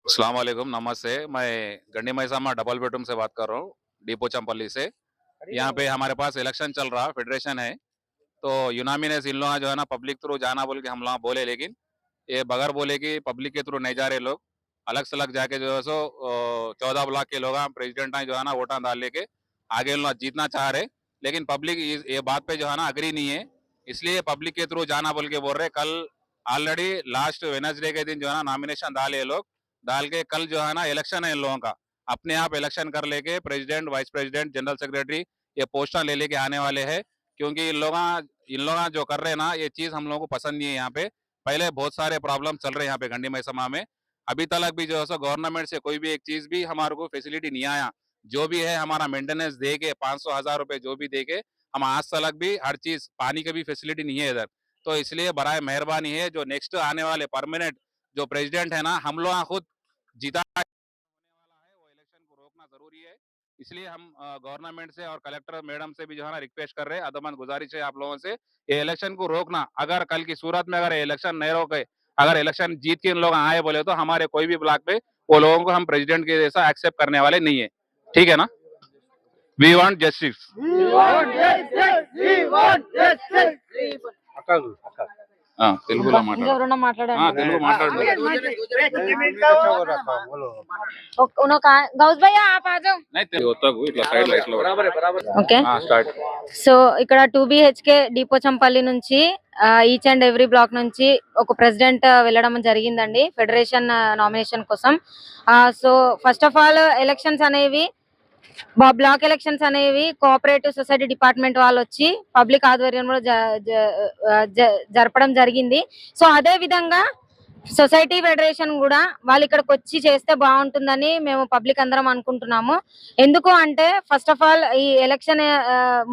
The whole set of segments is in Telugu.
अस्सलाम वालेकुम, नमस्ते। मैं गंडी मैसामा डबल बेडरूम से बात कर रहा हूँ, डीपो चंपल्ली से। यहाँ पे हमारे पास इलेक्शन चल रहा, फेडरेशन है, तो यूनामिनेस इन लोग जो है ना पब्लिक थ्रू जाना बोल के हम लोग बोले, लेकिन ये बगैर बोले कि पब्लिक के थ्रू नहीं जा रहे लोग। अलग से अलग जाके जो है सो 14 ब्लॉक के लोग प्रेसिडेंट जो है ना वोटा डाल लेके आगे उन लोग जीतना चाह रहे, लेकिन पब्लिक ये बात पे जो है ना अग्री नहीं है, इसलिए पब्लिक के थ्रू जाना बोल के बोल रहे। कल ऑलरेडी लास्ट वेनसडे के दिन जो है ना नॉमिनेशन डाले ये लोग, डाल के कल जो है ना इलेक्शन है इन लोगों का। अपने आप इलेक्शन कर लेके president, vice president, general secretary ये पोस्टर ले लेके आने वाले हैं, क्योंकि इन लोग जो कर रहे हैं ना ये चीज हम लोगों को पसंद नहीं है। यहाँ पे पहले बहुत सारे प्रॉब्लम चल रहे हैं यहाँ पे गंडी मैसमा में, अभी तक भी जो है सो गवर्नमेंट से कोई भी एक चीज भी हमारे को फैसिलिटी नहीं आया। जो भी है हमारा मेंटेनेंस दे के 500,000 रुपए जो भी दे के हम आज तक भी हर चीज, पानी की भी फैसिलिटी नहीं है इधर। तो इसलिए बराए मेहरबानी है जो नेक्स्ट आने वाले परमानेंट जो प्रेसिडेंट है ना, हम लोग खुद जीता होने वाला है, वो इलेक्शन को रोकना जरूरी है। इसलिए हम गवर्नमेंट से और कलेक्टर मैडम से भी जो है ना रिक्वेस्ट कर रहे हैं, अदमन गुजारिश है आप लोगों से, ये इलेक्शन को रोकना। अगर कल की सूरत में अगर इलेक्शन नहीं रोके, अगर इलेक्शन जीत के इन लोग आए बोले तो हमारे कोई भी ब्लॉक पे वो लोगों को हम प्रेसिडेंट के जैसा एक्सेप्ट करने वाले नहीं है। ठीक है ना? We want justice. తెలుగులో మాట్లాడు, ఇంకెవరన్నా మాట్లాడండి. తెలుగు మాట్లాడు। గౌస్ భయ్య आप आ जाओ. ఇట్లా సైడ్ లో ఇట్లా ఓకే స్టార్ట్। సో ఇక్కడ 2BHK డిపో చంపల్లి నుంచి ఈచ్ అండ్ ఎవ్రీ బ్లాక్ నుంచి ఒక ప్రెసిడెంట్ వెళ్ళడం జరిగిందండి ఫెడరేషన్ నామినేషన్ కోసం. So first of all elections అనేవి, బ్లాక్ ఎలక్షన్స్ అనేవి కోఆపరేటివ్ సొసైటీ డిపార్ట్మెంట్ వాళ్ళు వచ్చి పబ్లిక్ ఆధ్వర్యంలో జరపడం జరిగింది. సో అదే విధంగా సొసైటీ ఫెడరేషన్ కూడా వాళ్ళు ఇక్కడికి వచ్చి చేస్తే బాగుంటుందని మేము పబ్లిక్ అందరం అనుకుంటున్నాము. ఎందుకు అంటే ఫస్ట్ ఆఫ్ ఆల్ ఈ ఎలక్షన్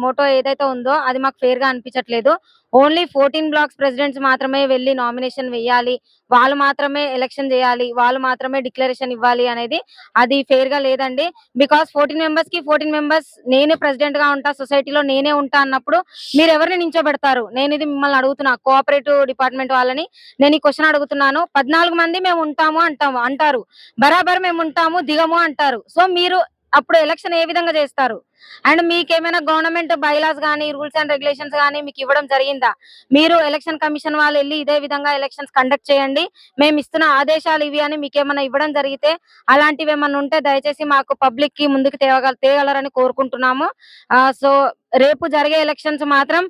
మోటో ఏదైతే ఉందో అది మాకు ఫేర్ గా అనిపించట్లేదు. ఓన్లీ 14 బ్లాక్స్ ప్రెసిడెంట్స్ మాత్రమే వెళ్ళి నామినేషన్ వేయాలి, వాళ్ళు మాత్రమే ఎలక్షన్ చేయాలి, వాళ్ళు మాత్రమే డిక్లరేషన్ ఇవ్వాలి అనేది అది ఫేర్ గా లేదండి. బికాస్ 14 మెంబర్స్ కి 14 మెంబర్స్ నేనే ప్రెసిడెంట్ గా ఉంటా, సొసైటీలో నేనే ఉంటా అన్నప్పుడు మీరు ఎవరిని నించోబెడతారు? నేను ఇది మిమ్మల్ని అడుగుతున్నా, కోఆపరేటివ్ డిపార్ట్మెంట్ వాళ్ళని నేను ఈ క్వశ్చన్ అడుగుతున్నాను. 14 మంది మేము ఉంటాము అంటారు, బరాబర్ మేము ఉంటాము దిగము అంటారు. సో మీరు అప్పుడు ఎలక్షన్ ఏ విధంగా చేస్తారు? అండ్ మీకేమైనా గవర్నమెంట్ బైలాస్ కానీ రూల్స్ అండ్ రెగ్యులేషన్స్ కానీ మీకు ఇవ్వడం జరిగిందా? మీరు ఎలక్షన్ కమిషన్ వాళ్ళు వెళ్ళి ఇదే విధంగా ఎలక్షన్స్ కండక్ట్ చేయండి, మేము ఇస్తున్న ఆదేశాలు ఇవి అని మీకు ఏమైనా ఇవ్వడం జరిగితే అలాంటివి ఏమన్నా ఉంటే దయచేసి మాకు పబ్లిక్ కి ముందుకు తేగలరని కోరుకుంటున్నాము. సో రేపు జరిగే ఎలక్షన్స్ మాత్రం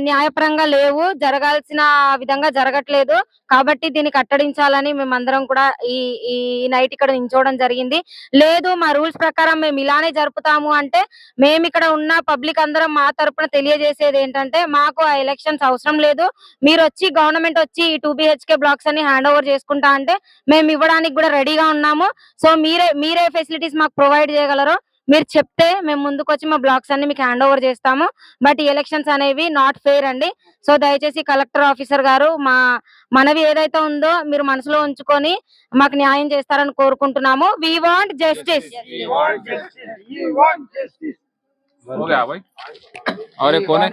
న్యాయపరంగా లేవు, జరగాల్సిన విధంగా జరగట్లేదు. కాబట్టి దీన్ని కట్టడించాలని మేమందరం కూడా ఈ ఈ నైట్ ఇక్కడ నించోవడం జరిగింది. లేదు మా రూల్స్ ప్రకారం మేము ఇలానే జరుపుతాము అంటే మేము ఇక్కడ ఉన్న పబ్లిక్ అందరం మా తరపున తెలియజేసేది ఏంటంటే మాకు ఆ ఎలక్షన్స్ అవసరం లేదు. మీరు వచ్చి గవర్నమెంట్ వచ్చి ఈ 2BHK బ్లాక్స్ అని హ్యాండ్ ఓవర్ చేసుకుంటా అంటే మేము ఇవ్వడానికి కూడా రెడీగా ఉన్నాము. సో మీరే ఫెసిలిటీస్ మాకు ప్రొవైడ్ చేయగలరో మీరు చెప్తే మేము ముందుకు వచ్చి మా బ్లాక్స్ అన్ని మీకు హ్యాండ్ ఓవర్ చేస్తాము. బట్ ఈ ఎలక్షన్స్ అనేవి నాట్ ఫెయిర్ అండి. సో దయచేసి కలెక్టర్ ఆఫీసర్ గారు మా మనవి ఏదైతే ఉందో మీరు మనసులో ఉంచుకొని మాకు న్యాయం చేస్తారని కోరుకుంటున్నాము. We want justice. हो गया भाई। और एक कौन है?